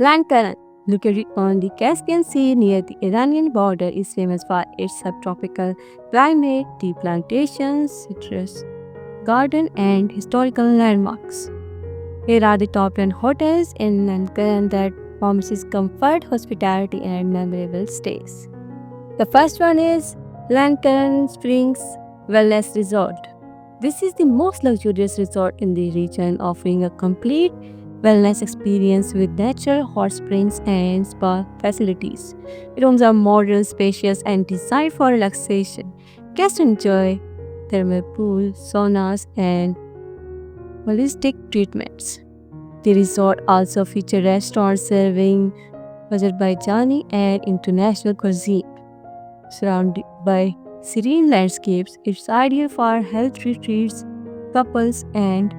Lankaran, located on the Caspian Sea near the Iranian border, is famous for its subtropical climate, tea plantations, citrus garden, and historical landmarks. Here are the top 10 hotels in Lankaran that promises comfort, hospitality, and memorable stays. The first one is Lankaran Springs Wellness Resort. This is the most luxurious resort in the region, offering a complete wellness experience with natural hot springs and spa facilities. Rooms are modern, spacious, and designed for relaxation. Guests enjoy thermal pools, saunas, and holistic treatments. The resort also features restaurants serving Azerbaijani and international cuisine. Surrounded by serene landscapes, it's ideal for health retreats, couples, and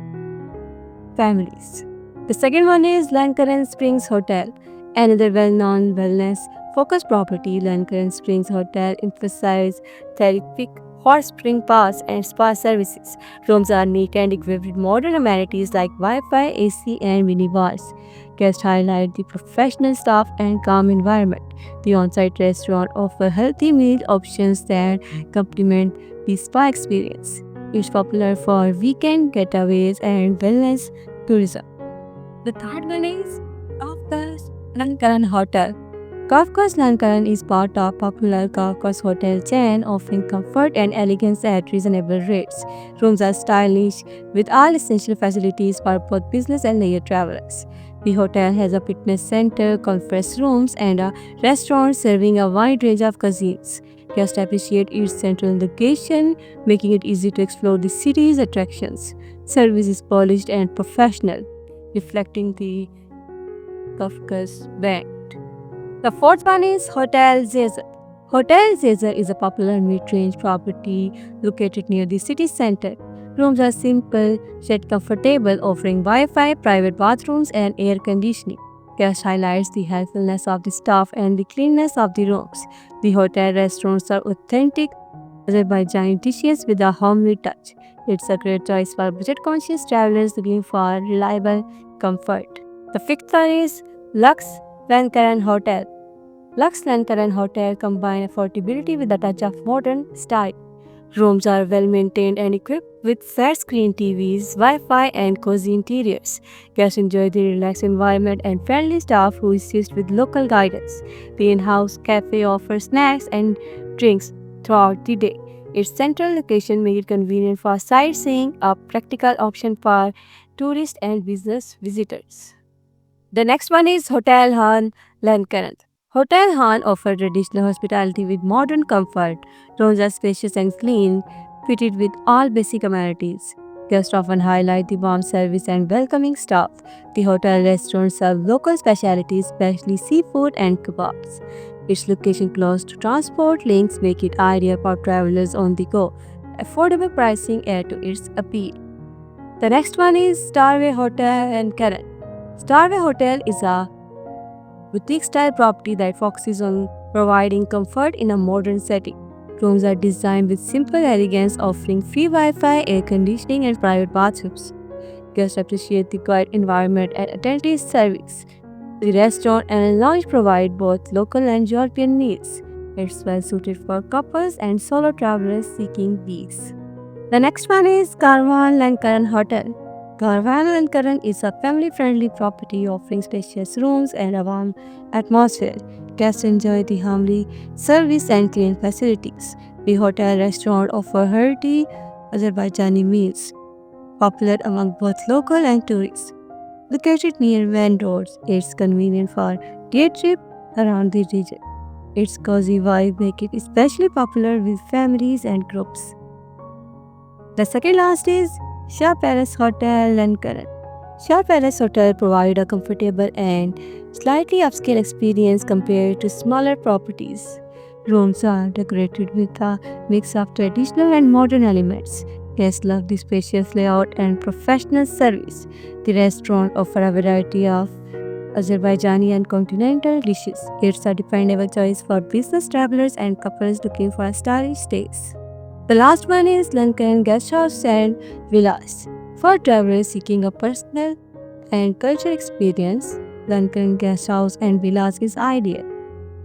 families. The second one is Lankaran Springs Hotel, another well-known wellness-focused property. Lankaran Springs Hotel emphasizes therapeutic hot spring baths and spa services. Rooms are neat and equipped with modern amenities like Wi-Fi, AC, and mini bars. Guests highlight the professional staff and calm environment. The on-site restaurant offers healthy meal options that complement the spa experience. It's popular for weekend getaways and wellness tourism. The third one is Kafka's Lankaran Hotel. Kafka's Lankaran is part of popular Kafka's hotel chain, offering comfort and elegance at reasonable rates. Rooms are stylish with all essential facilities for both business and leisure travelers. The hotel has a fitness center, conference rooms, and a restaurant serving a wide range of cuisines. Guests appreciate its central location, making it easy to explore the city's attractions. Service is polished and professional, reflecting the Kafka's brand. The fourth one is Hotel Zezer. Hotel Zezer is a popular mid-range property located near the city center. Rooms are simple yet comfortable, offering Wi-Fi, private bathrooms, and air conditioning. Guest highlights the helpfulness of the staff and the cleanliness of the rooms. The hotel restaurants are authentic Azerbaijani dishes with a homely touch. It's a great choice for budget-conscious travelers looking for reliable comfort. The fifth one is Lux Lankaran Hotel. Lux Lankaran Hotel combines affordability with a touch of modern style. Rooms are well maintained and equipped with flat screen TVs, Wi Fi, and cozy interiors. Guests enjoy the relaxed environment and friendly staff who assist with local guidance. The in house cafe offers snacks and drinks throughout the day. Its central location makes it convenient for sightseeing, a practical option for tourists and business visitors. The next one is Hotel Han Lankaran. Hotel Han offers traditional hospitality with modern comfort. Rooms are spacious and clean, fitted with all basic amenities. Guests often highlight the warm service and welcoming staff. The hotel restaurants serve local specialties, especially seafood and kebabs. Its location close to transport links make it ideal for travelers on the go. Affordable pricing add to its appeal. The next one is Starway Hotel and Karen. Starway Hotel is a boutique-style property that focuses on providing comfort in a modern setting. Rooms are designed with simple elegance, offering free Wi-Fi, air conditioning, and private bathrooms. Guests appreciate the quiet environment and attentive service. The restaurant and lounge provide both local and European meals. It's well suited for couples and solo travelers seeking peace. The next one is Karwan Lankaran Hotel. Karwan Lankaran is a family-friendly property offering spacious rooms and a warm atmosphere. Guests enjoy the homely service and clean facilities. The hotel restaurant offers hearty Azerbaijani meals, popular among both local and tourists. Located near main roads, it's convenient for day trip around the region. Its cozy vibe makes it especially popular with families and groups. The second last is Shah Palace Hotel Lankaran. Shah Palace Hotel provides a comfortable and slightly upscale experience compared to smaller properties. Rooms are decorated with a mix of traditional and modern elements. Guests love the spacious layout and professional service. The restaurant offers a variety of Azerbaijani and continental dishes. It's a dependable choice for business travelers and couples looking for stylish stays. The last one is Lankaran Guest House and Villas. For travelers seeking a personal and cultural experience, Lankaran Guest House and Villas is ideal.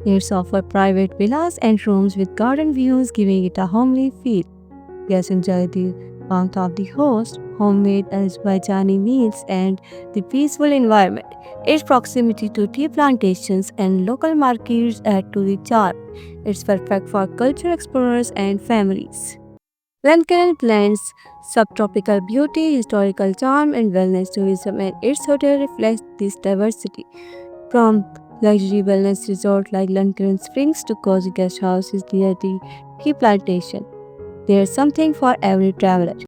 It's offer private villas and rooms with garden views, giving it a homely feel. Guests enjoy the warmth of the host, homemade Azerbaijani meals, and the peaceful environment. Its proximity to tea plantations and local markets add to the charm. It's perfect for culture explorers and families. Lankaran blends subtropical beauty, historical charm, and wellness tourism, and its hotel reflects this diversity. From luxury wellness resort like Lankaran Springs to cozy guest houses near the tea plantation, there's something for every traveler.